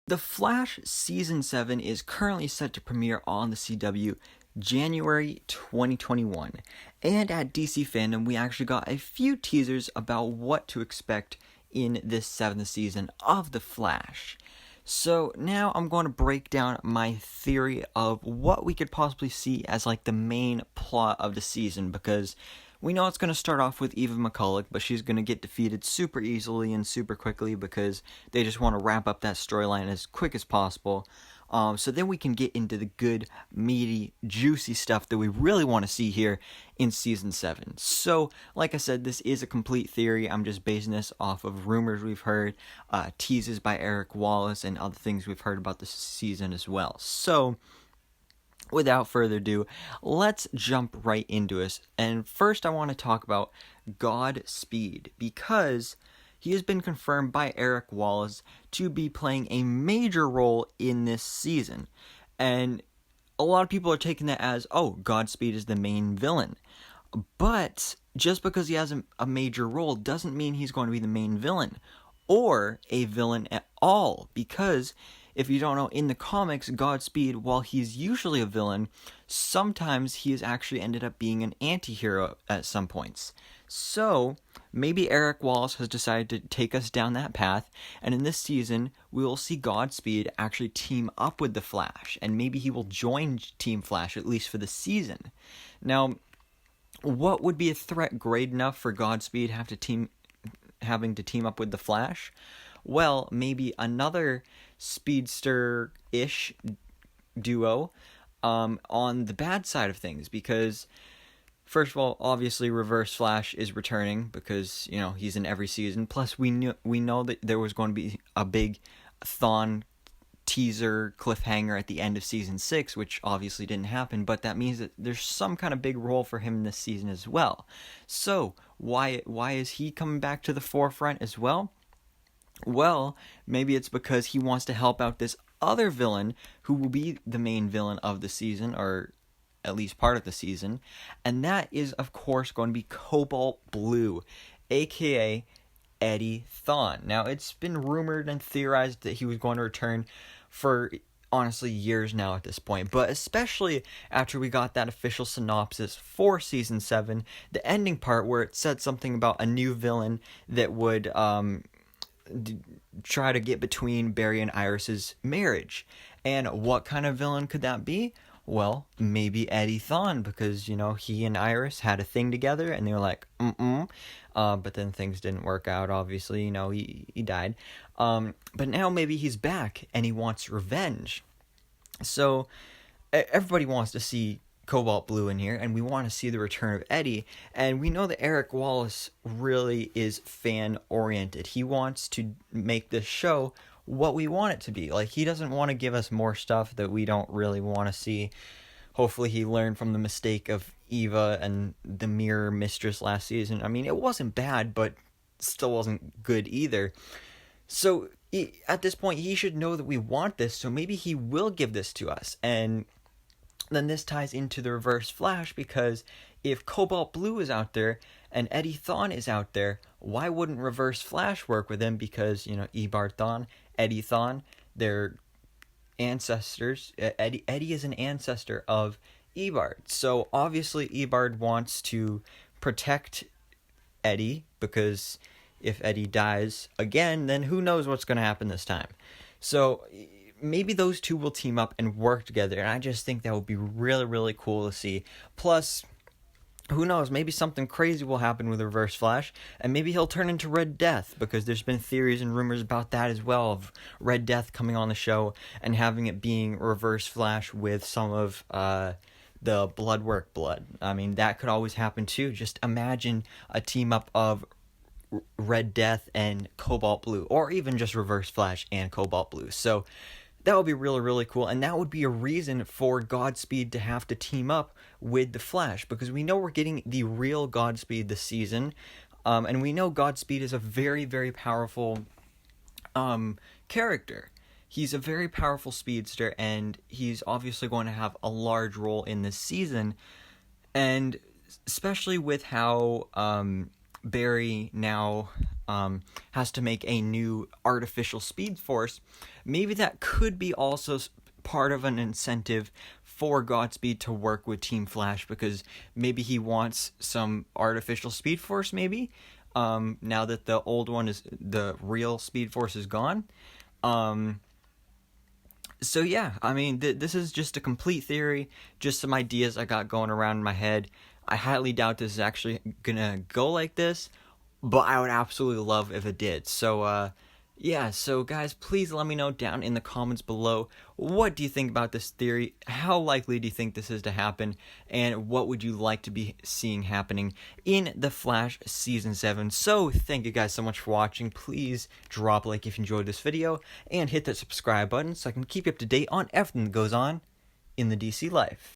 The Flash Season 7 is currently set to premiere on the CW January 2021. And at DC Fandom, we actually got a few teasers about what to expect in this 7th season of The Flash. So now I'm going to break down my theory of what we could possibly see as like the main plot of the season, because we know it's going to start off with Eva McCulloch, but she's going to get defeated super easily and super quickly because they just want to wrap up that storyline as quick as possible. So then we can get into the good, meaty, juicy stuff that we really want to see here in Season 7. So, like I said, this is a complete theory. I'm just basing this off of rumors we've heard, teases by Eric Wallace, and other things we've heard about this season as well. So, without further ado, let's jump right into it. And first I want to talk about Godspeed, because he has been confirmed by Eric Wallace to be playing a major role in this season. And a lot of people are taking that as, oh, Godspeed is the main villain. But just because he has a major role doesn't mean he's going to be the main villain, or a villain at all, because if you don't know, in the comics, Godspeed, while he's usually a villain, sometimes he has actually ended up being an anti-hero at some points. So, maybe Eric Wallace has decided to take us down that path, and in this season, we will see Godspeed actually team up with the Flash, and maybe he will join Team Flash, at least for the season. Now, what would be a threat great enough for Godspeed having to team up with the Flash? Well, maybe another Speedster-ish duo on the bad side of things, because first of all, obviously Reverse Flash is returning because, you know, he's in every season. Plus we know that there was going to be a big Thawne teaser cliffhanger at the end of season 6, which obviously didn't happen, but that means that there's some kind of big role for him this season as well. So why is he coming back to the forefront as well? Well, maybe it's because he wants to help out this other villain who will be the main villain of the season, or at least part of the season, and that is, of course, going to be Cobalt Blue, aka Eddie Thawne. Now, it's been rumored and theorized that he was going to return for, honestly, years now at this point, but especially after we got that official synopsis for Season 7, the ending part where it said something about a new villain that would try to get between Barry and Iris's marriage. And what kind of villain could that be? Well, maybe Eddie Thawne, because, you know, he and Iris had a thing together, and they were like, but then things didn't work out, obviously, you know, he died. But now maybe he's back, and he wants revenge. So, everybody wants to see Cobalt Blue in here, and we want to see the return of Eddie, and we know that Eric Wallace really is fan-oriented. He wants to make this show what we want it to be. Like, he doesn't want to give us more stuff that we don't really want to see. Hopefully he learned from the mistake of Eva and the Mirror Mistress last season. I mean, it wasn't bad, but still wasn't good either. So, at this point, he should know that we want this, so maybe he will give this to us. And then this ties into the Reverse Flash, because if Cobalt Blue is out there and Eddie Thawne is out there, why wouldn't Reverse Flash work with him? Because, you know, Eobard Thawne, Eddie Thawne, they're ancestors. Eddie is an ancestor of Eobard. So obviously Eobard wants to protect Eddie, because if Eddie dies again, then who knows what's going to happen this time. So maybe those two will team up and work together, and I just think that would be really, really cool to see. Plus, who knows, maybe something crazy will happen with Reverse Flash, and maybe he'll turn into Red Death, because there's been theories and rumors about that as well, of Red Death coming on the show and having it being Reverse Flash with some of the Bloodwork blood. I mean, that could always happen too. Just imagine a team up of Red Death and Cobalt Blue, or even just Reverse Flash and Cobalt Blue. So that would be really, really cool, and that would be a reason for Godspeed to have to team up with the Flash, because we know we're getting the real Godspeed this season, and we know Godspeed is a very, very powerful character. He's a very powerful speedster, and he's obviously going to have a large role in this season, and especially with how Barry now has to make a new artificial Speed Force, maybe that could be also part of an incentive for Godspeed to work with Team Flash, because maybe he wants some artificial Speed Force, maybe, now that the old one is, the real Speed Force is gone. So yeah, I mean, this is just a complete theory, just some ideas I got going around in my head. I highly doubt this is actually gonna go like this, but I would absolutely love if it did. So, yeah, so guys, please let me know down in the comments below, what do you think about this theory? How likely do you think this is to happen? And what would you like to be seeing happening in The Flash Season 7? So, thank you guys so much for watching. Please drop a like if you enjoyed this video, and hit that subscribe button so I can keep you up to date on everything that goes on in the DC life.